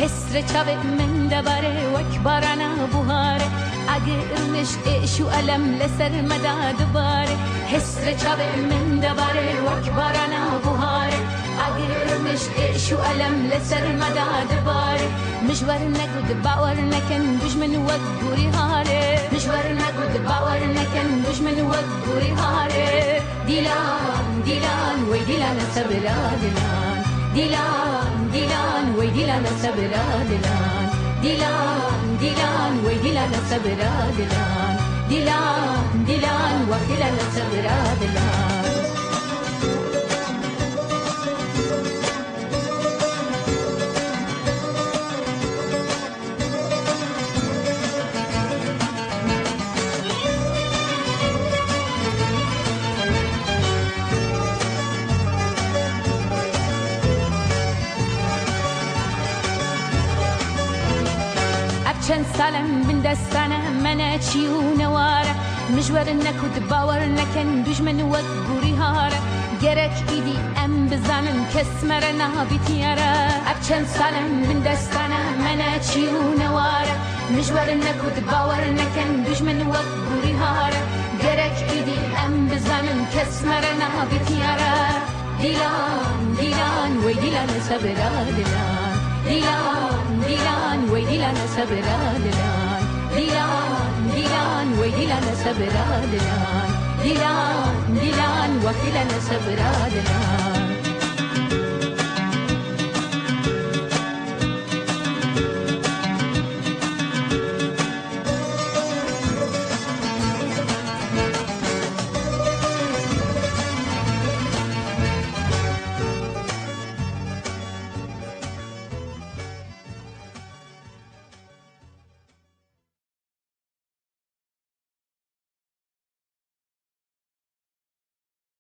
حسر چاو من دباره وکبارنا بوهاره اگر مش و علم لسر مدا دباره حسر چاو من دباره وکبارنا بوهاره اگر مش و علم لسر مدا دباره مشور نگود باور نکن دشمن وگوری هاره مشور نگود باور نکن دشمن وگوری هاره دیلان دیلان وی دیلان صبرا دیلان دیلان دیلان وی دیلان صبرا دیلان دیلان دیلان وی دیلان صبرا دیلان دیلان دیلان وی دیلان صبرا دیلان چند سالم من دستانه من چی و نواره مجور نکود باور نکن دشمن و گوری هاره گرک ایدی ام بزنن کس مره نابیتیاره چند سالم من دستانه من چی و نواره مجور نکود باور نکن دشمن و گوری هاره گرک ایدی ام بزنن کس مره نابیتیاره دیلان دیلان وی دیلان صبرا دیلان دیلان دیلان وی دیلان صبرا دیلان دیلان دیلان وی دیلان صبرا دیلان دیلان دیلان وی دیلان صبرا دیلان